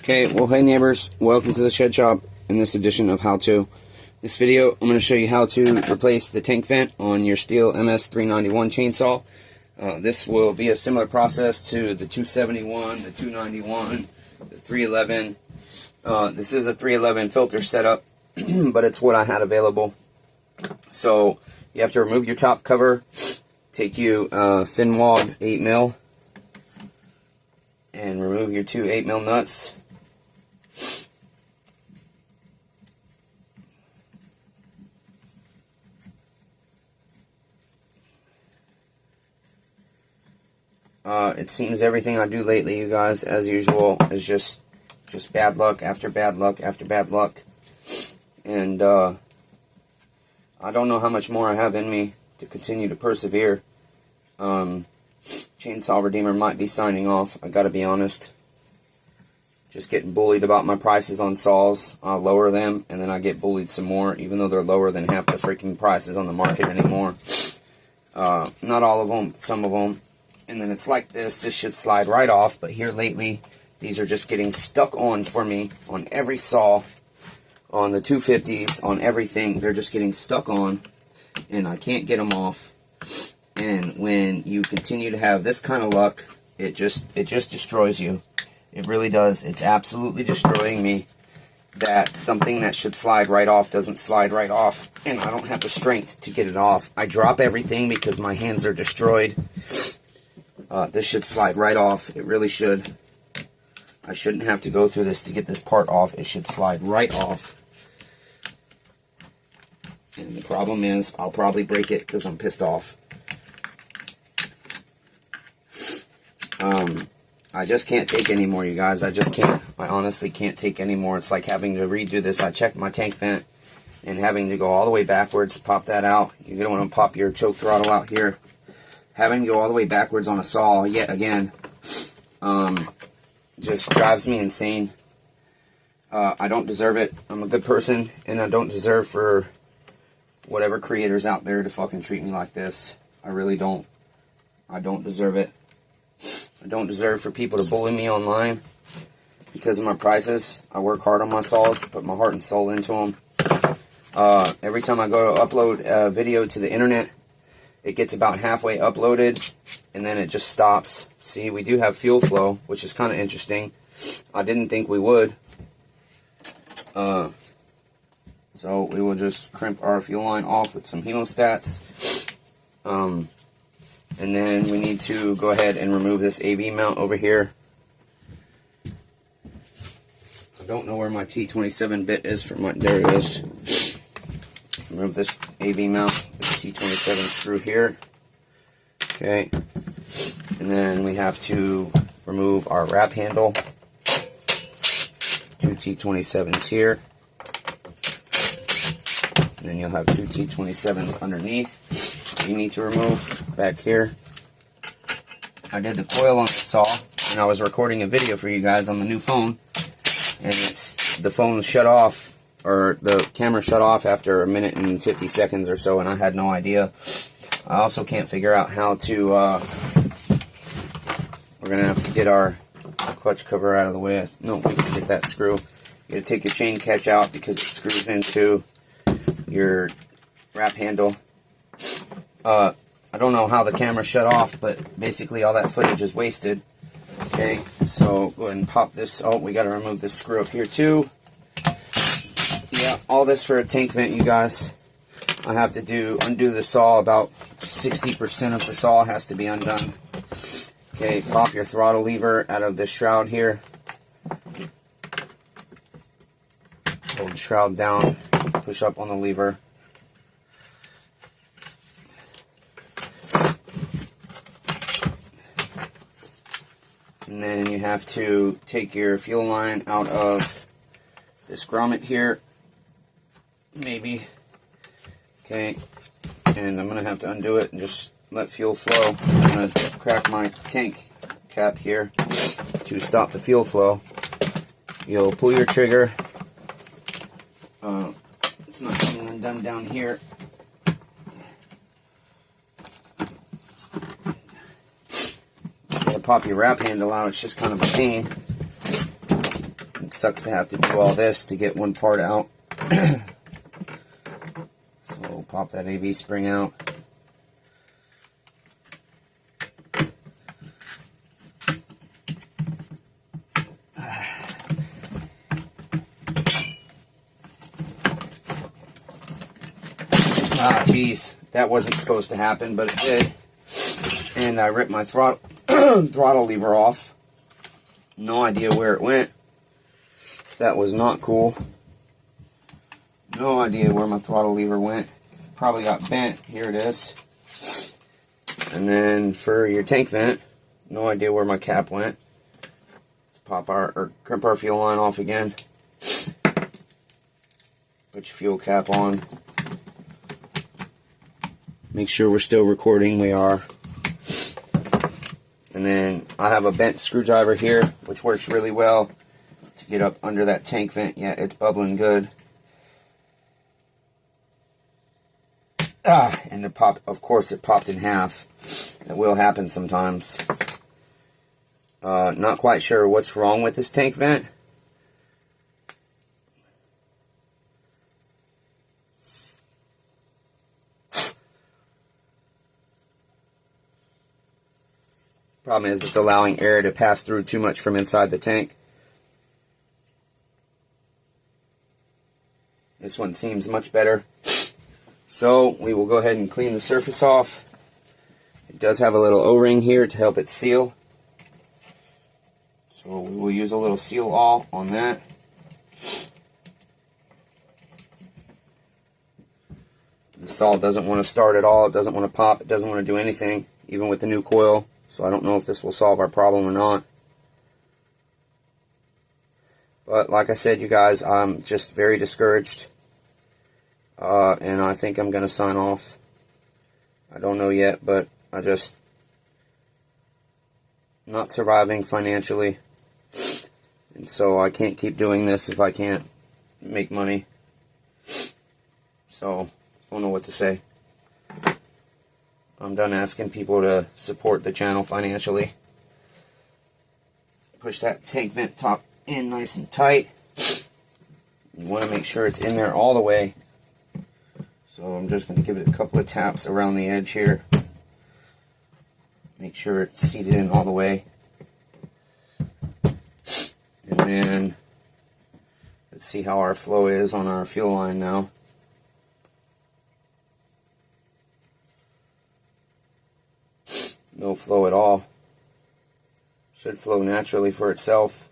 Okay, well, hey neighbors, welcome to the Shed Shop in this edition of How To. This video, I'm going to show you how to replace the tank vent on your STIHL MS391 chainsaw. This will be a similar process to the 271, the 291, the 311. This is a 311 filter setup, but it's what I had available. So, you have to remove your top cover, take you thin walled 8mm, and remove your two 8mm nuts. It seems everything I do lately, you guys, as usual, is just bad luck after bad luck after bad luck. And I don't know how much more I have in me to continue to persevere. Chainsaw Redeemer might be signing off, I gotta be honest. Just getting bullied about my prices on saws. I'll lower them, and then I get bullied some more, even though they're lower than half the freaking prices on the market anymore. Not all of them, some of them. And then it's like this. This should slide right off, but here lately, these are just getting stuck on for me on every saw, on the 250s, on everything. They're just getting stuck on, and I can't get them off. And when you continue to have this kind of luck, it just destroys you. It really does. It's absolutely destroying me that something that should slide right off doesn't slide right off, and I don't have the strength to get it off. I drop everything because my hands are destroyed. This should slide right off. It really should. I shouldn't have to go through this to get this part off. It should slide right off. And the problem is, I'll probably break it because I'm pissed off. I just can't take anymore, you guys. I just can't. I honestly can't take anymore. It's like having to redo this. I checked my tank vent and having to go all the way backwards, pop that out. You don't want to pop your choke throttle out here. Having to go all the way backwards on a saw yet again just drives me insane. I don't deserve it. I'm a good person, and I don't deserve for whatever creators out there to fucking treat me like this. I really don't. I don't deserve it. I don't deserve for people to bully me online because of my prices. I work hard on my saws, put my heart and soul into them. Every time I go to upload a video to the internet, it gets about halfway uploaded, and then it just stops. See, we do have fuel flow, which is kind of interesting. I didn't think we would. So we will just crimp our fuel line off with some hemostats. And then we need to go ahead and remove this AV mount over here. I don't know where my T27 bit is for my, there it is. Remove this AV mount, this T27 screw here. Okay. And then we have to remove our wrap handle. Two T27s here. And then you'll have two T27s underneath. You need to remove back here. I did the coil on the saw, and I was recording a video for you guys on the new phone, and the phone shut off, or the camera shut off after a minute and 50 seconds or so, and I had no idea. I also can't figure out how to, we're going to have to get our clutch cover out of the way. No, we can get that screw. You got to take your chain catch out because it screws into your wrap handle. I don't know how the camera shut off, but basically all that footage is wasted. Okay, so go ahead and pop this. Oh, we got to remove this screw up here too. Yeah, all this for a tank vent, you guys. I have to undo the saw. About 60% of the saw has to be undone. Okay, pop your throttle lever out of this shroud here. Hold the shroud down, push up on the lever. And then you have to take your fuel line out of this grommet here, maybe. Okay, and I'm going to have to undo it and just let fuel flow. I'm going to crack my tank cap here to stop the fuel flow. You'll pull your trigger. It's not coming undone down here. Pop your wrap handle out. It's just kind of a pain. sucks to have to do all this to get one part out. So we'll pop that AV spring out. Ah, geez, that wasn't supposed to happen, but it did. And I ripped my throttle lever off. No idea where it went. That was not cool. No idea where my throttle lever went. Probably got bent. Here it is. And then for your tank vent, no idea where my cap went. Let's pop or crimp our fuel line off again. Put your fuel cap on. Make sure we're still recording. We are. And then I have a bent screwdriver here, which works really well to get up under that tank vent. Yeah, it's bubbling good. And it popped. Of course, it popped in half. It will happen sometimes. Not quite sure what's wrong with this tank vent. Problem is, it's allowing air to pass through too much from inside the tank. This one seems much better. So we will go ahead and clean the surface off. It does have a little O-ring here to help it seal. So we will use a little seal all on that. The saw doesn't want to start at all. It doesn't want to pop. It doesn't want to do anything, even with the new coil. So I don't know if this will solve our problem or not. But like I said, you guys, I'm just very discouraged. And I think I'm going to sign off. I don't know yet, but I just not surviving financially. And so I can't keep doing this if I can't make money. So I don't know what to say. I'm done asking people to support the channel financially. Push that tank vent top in nice and tight. You want to make sure it's in there all the way. So I'm just going to give it a couple of taps around the edge here. Make sure it's seated in all the way. And then let's see how our flow is on our fuel line now. No flow at all. Should flow naturally for itself.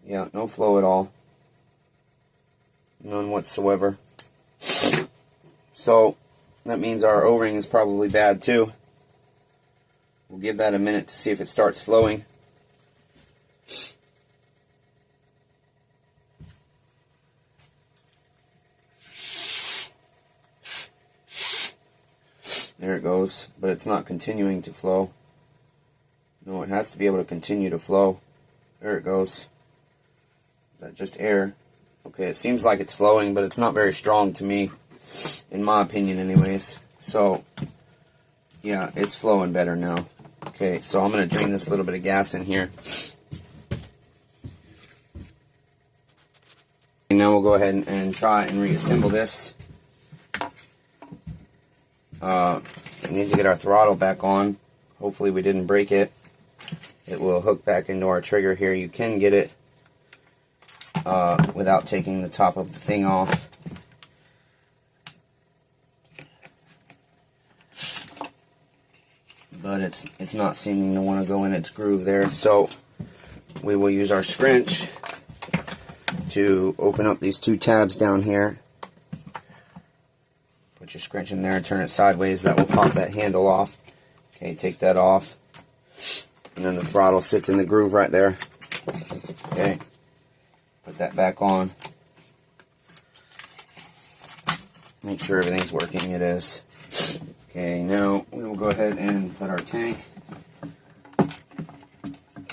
Yeah, no flow at all. None whatsoever. So that means our O-ring is probably bad too. We'll give that a minute to see if it starts flowing. There it goes, but it's not continuing to flow. No, it has to be able to continue to flow. There it goes. Is that just air? Okay, it seems like it's flowing, but it's not very strong to me, in my opinion anyways. So, yeah, it's flowing better now. Okay, so I'm going to drain this little bit of gas in here. And now we'll go ahead and try and reassemble this. We need to get our throttle back on. Hopefully we didn't break it. It will hook back into our trigger here. You can get it without taking the top of the thing off. But it's not seeming to want to go in its groove there. So we will use our scrunch to open up these two tabs down here. Put your scrunch in there and turn it sideways. That will pop that handle off. Okay, take that off. And then the throttle sits in the groove right there. Okay, put that back on. Make sure everything's working. It is. Okay, now we will go ahead and put our tank.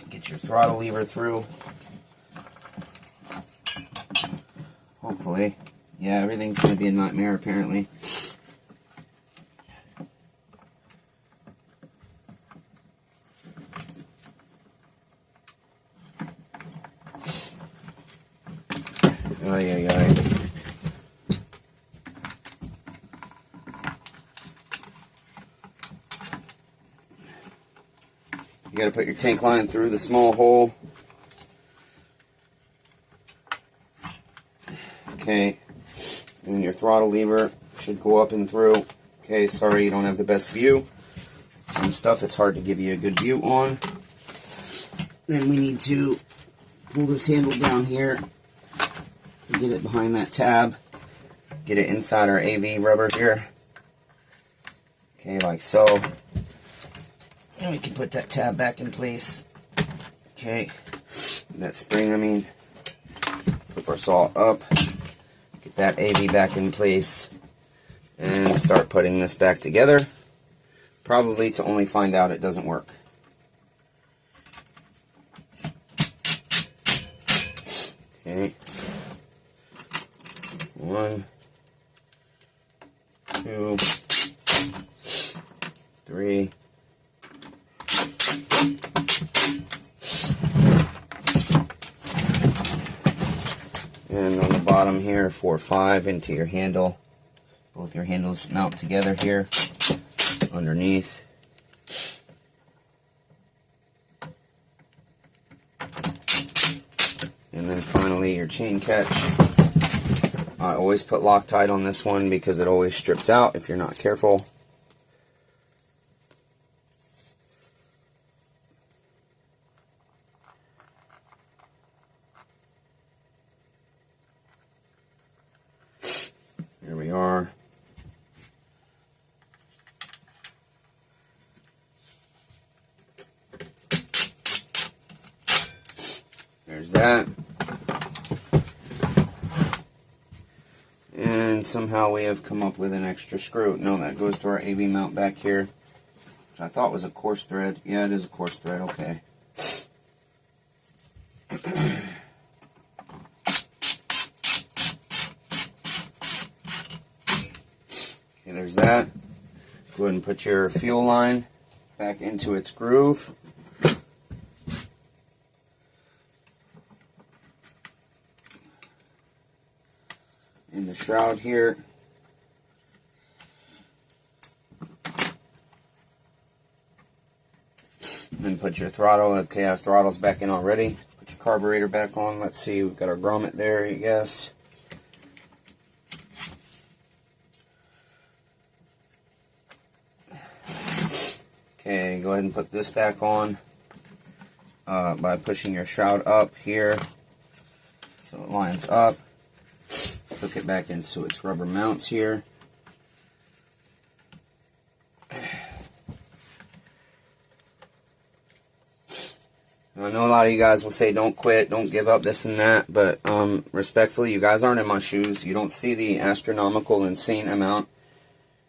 Get your throttle lever through. Hopefully. Yeah, everything's going to be a nightmare apparently. Ay, ay, ay. You got to put your tank line through the small hole. Okay, and your throttle lever should go up and through. Okay, sorry you don't have the best view. Some stuff it's hard to give you a good view on. Then we need to pull this handle down here, get it behind that tab, get it inside our AV rubber here. Okay, like so. And we can put that tab back in place. Okay, that spring, I mean. Flip our saw up, get that AV back in place, and start putting this back together. Probably to only find out it doesn't work. Okay. 1, 2, 3. And on the bottom here, 4, 5 into your handle. Both your handles mount together here, underneath. And then finally your chain catch. I always put Loctite on this one because it always strips out if you're not careful. Here we are. There's that. And somehow we have come up with an extra screw. No, that goes to our AV mount back here, which I thought was a coarse thread. Yeah, it is a coarse thread. Okay. Okay, there's that. Go ahead and put your fuel line back into its groove. In the shroud here. Then put your throttle. Okay, our throttle's back in already. Put your carburetor back on. Let's see, we've got our grommet there, I guess. Okay, go ahead and put this back on by pushing your shroud up here so it lines up. Hook it back into its rubber mounts here. Now, I know a lot of you guys will say don't quit, don't give up, this and that, but respectfully, you guys aren't in my shoes. You don't see the astronomical, insane amount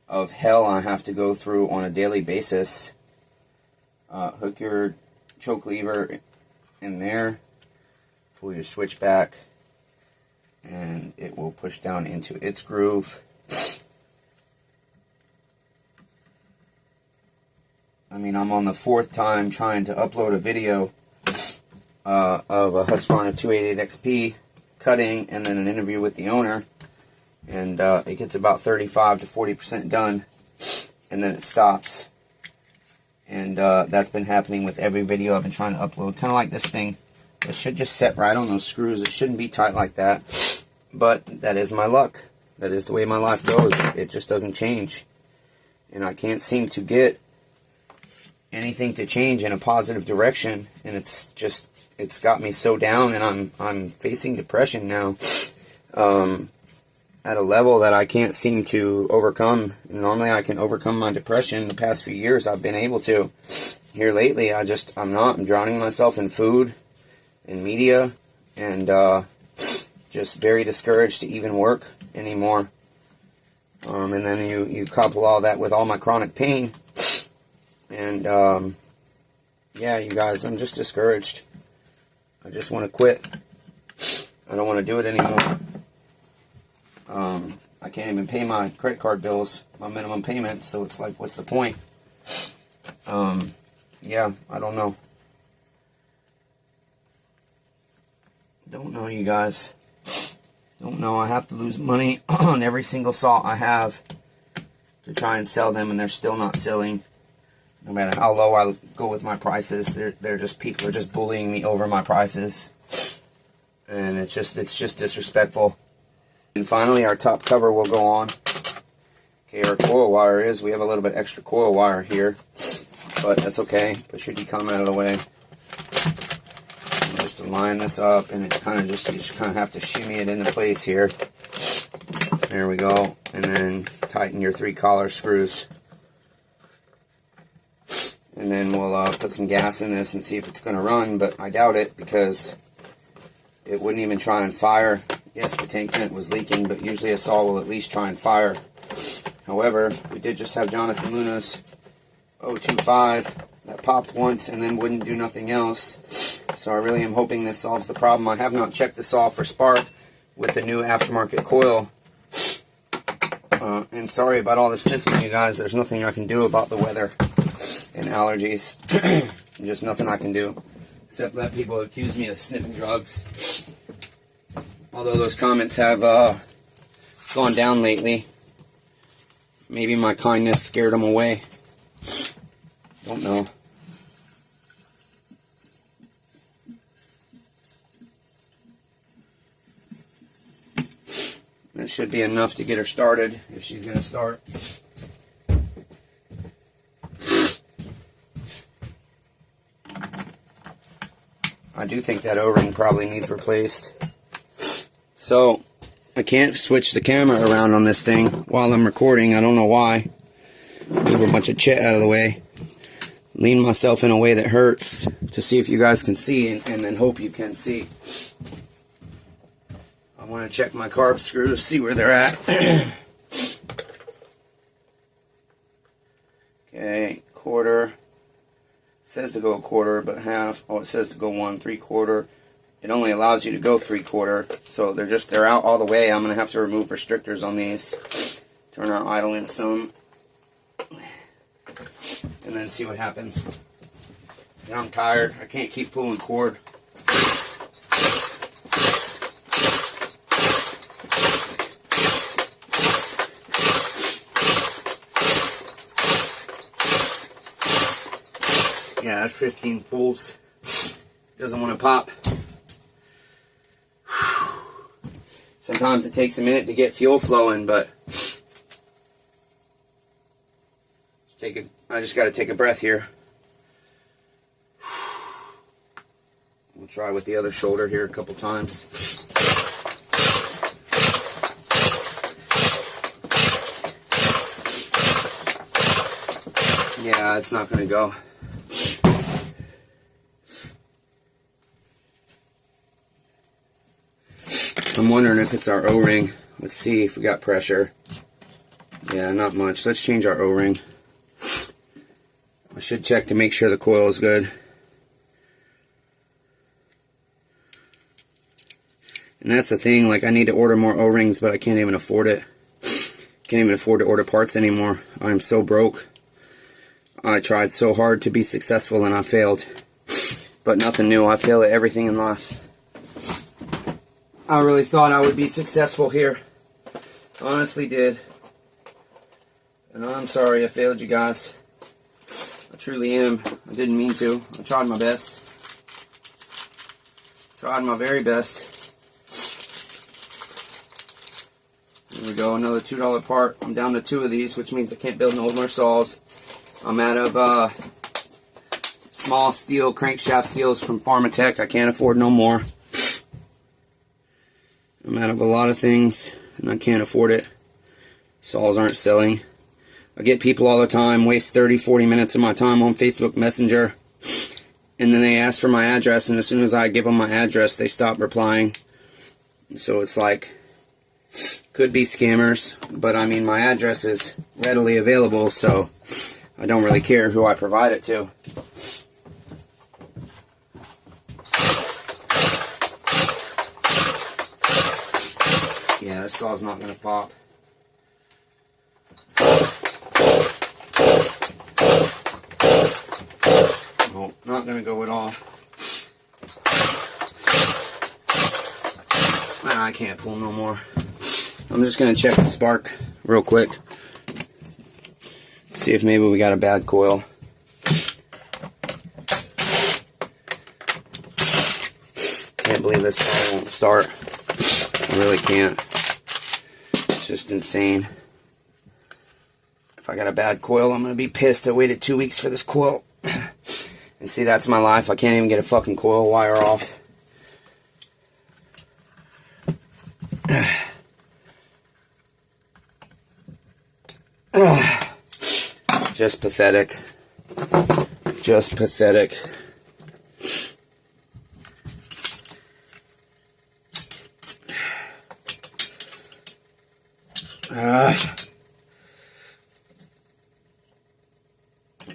of hell I have to go through on a daily basis. Hook your choke lever in there, pull your switch back, and it will push down into its groove. I mean, I'm on the 4th time trying to upload a video of a Husqvarna 288 XP cutting and then an interview with the owner, and it gets about 35 to 40% done, and then it stops. And that's been happening with every video I've been trying to upload. Kind of like this thing. It should just set right on those screws. It shouldn't be tight like that. But that is my luck. That is the way my life goes. It just doesn't change. And I can't seem to get anything to change in a positive direction. And it's got me so down, and I'm facing depression now. At a level that I can't seem to overcome. Normally I can overcome my depression. The past few years I've been able to. Here lately I'm not. I'm drowning myself in food, in media, and just very discouraged to even work anymore. And then you couple all that with all my chronic pain, and yeah, you guys, I'm just discouraged. I just want to quit. I don't want to do it anymore. I can't even pay my credit card bills, my minimum payment, so it's like, what's the point? Yeah, I don't know. Don't know, you guys. Don't know, I have to lose money on every single saw I have to try and sell them, and they're still not selling. No matter how low I go with my prices, they're just, people are just bullying me over my prices. And it's just disrespectful. And finally, our top cover will go on. Okay, our coil wire is, we have a little bit extra coil wire here, but that's okay. Push your decom out of the way. And just to line this up, and it kind of just, you just kind of have to shimmy it into place here. There we go. And then tighten your 3 collar screws. And then we'll put some gas in this and see if it's going to run, but I doubt it because it wouldn't even try and fire. Yes, the tank vent was leaking, but usually a saw will at least try and fire. However, we did just have Jonathan Luna's 025 that popped once and then wouldn't do nothing else. So I really am hoping this solves the problem. I have not checked the saw for spark with the new aftermarket coil. And sorry about all the sniffing, you guys. There's nothing I can do about the weather and allergies. Just nothing I can do except let people accuse me of sniffing drugs. Although those comments have gone down lately. Maybe my kindness scared them away. Don't know. That should be enough to get her started if she's going to start. I do think that O-ring probably needs replaced. So, I can't switch the camera around on this thing while I'm recording. I don't know why. Move a bunch of shit out of the way. Lean myself in a way that hurts to see if you guys can see, and then hope you can see. I want to check my carb screws, see where they're at. Okay, quarter. It says to go a quarter, but half. Oh, it says to go 1 3/4. It only allows you to go 3/4, so they're out all the way. I'm gonna have to remove restrictors on these. Turn our idle in some, and then see what happens. And I'm tired. I can't keep pulling cord. Yeah, that's 15 pulls. Doesn't want to pop. Sometimes it takes a minute to get fuel flowing, but I just got to take a breath here. We'll try with the other shoulder here a couple times. Yeah, it's not going to go. I'm wondering if it's our O-ring. Let's see if we got pressure. Yeah, not much. Let's change our O-ring. I should check to make sure the coil is good. And that's the thing, like I need to order more O-rings, but I can't even afford it. Can't even afford to order parts anymore. I'm so broke. I tried so hard to be successful and I failed. But nothing new. I fail at everything in life. I really thought I would be successful here. Honestly did. And I'm sorry I failed you guys. I truly am. I didn't mean to. I tried my best. Tried my very best. Here we go, another $2 part. I'm down to 2 of these, which means I can't build no more saws. I'm out of small steel crankshaft seals from Pharmatech. I can't afford no more. I'm out of a lot of things, and I can't afford it. Saws aren't selling. I get people all the time, waste 30-40 minutes of my time on Facebook Messenger, and then they ask for my address, and as soon as I give them my address, they stop replying. So it's like, could be scammers, but I mean, my address is readily available, so I don't really care who I provide it to. Yeah, this saw's not going to pop. Nope, not going to go at all. Nah, I can't pull no more. I'm just gonna check the spark real quick. See if maybe we got a bad coil. Can't believe this car won't start. I really can't. It's just insane. If I got a bad coil, I'm gonna be pissed. I waited 2 weeks for this coil. And see, that's my life. I can't even get a fucking coil wire off. Just pathetic. Just pathetic.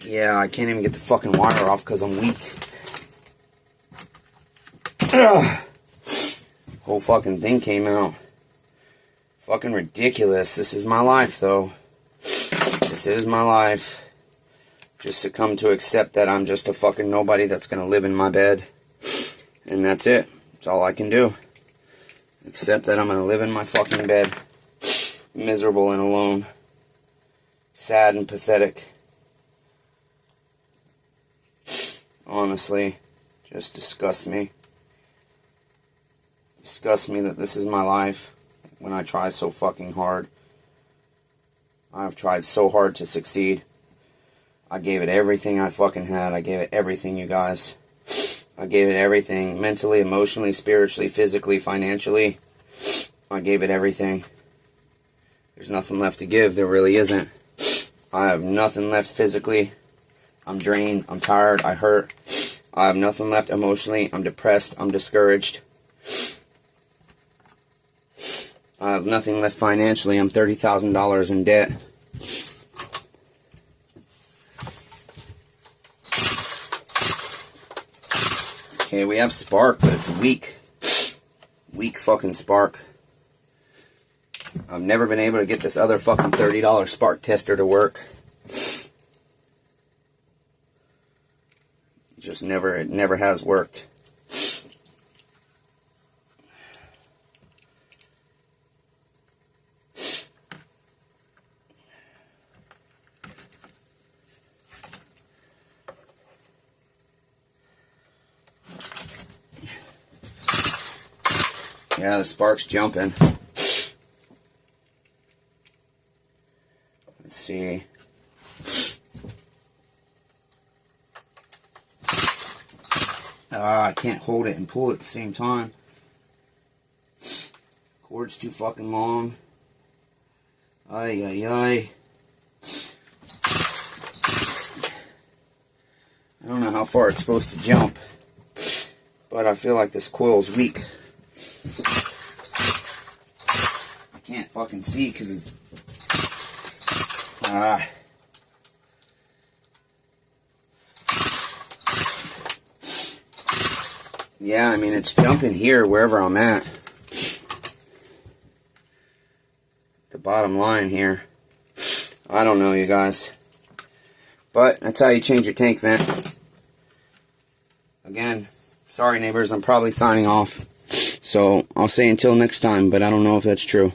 Yeah, I can't even get the fucking wire off because I'm weak. Whole fucking thing came out. Fucking ridiculous. This is my life, though. This is my life. Just to come to accept that I'm just a fucking nobody that's gonna live in my bed. And that's it. That's all I can do. Accept that I'm gonna live in my fucking bed. Miserable and alone. Sad and pathetic. Honestly, just disgusts me. Disgusts me that this is my life when I try so fucking hard. I've tried so hard to succeed. I gave it everything I fucking had. I gave it everything, you guys. I gave it everything. Mentally, emotionally, spiritually, physically, financially. I gave it everything. There's nothing left to give. There really isn't. I have nothing left physically. I'm drained. I'm tired. I hurt. I have nothing left emotionally. I'm depressed. I'm discouraged. I have nothing left financially. I'm $30,000 in debt. Okay, we have spark, but it's weak. Weak fucking spark. I've never been able to get this other fucking $30 spark tester to work. Just never, it never has worked. Yeah, the spark's jumping. Let's see. I can't hold it and pull it at the same time. Cord's too fucking long. Ay, ay, ay. I don't know how far it's supposed to jump, but I feel like this coil's weak. I can't fucking see because it's... Yeah, I mean, it's jumping here wherever I'm at. The bottom line here. I don't know, you guys. But that's how you change your tank vent. Again, sorry neighbors, I'm probably signing off. So I'll say until next time, but I don't know if that's true.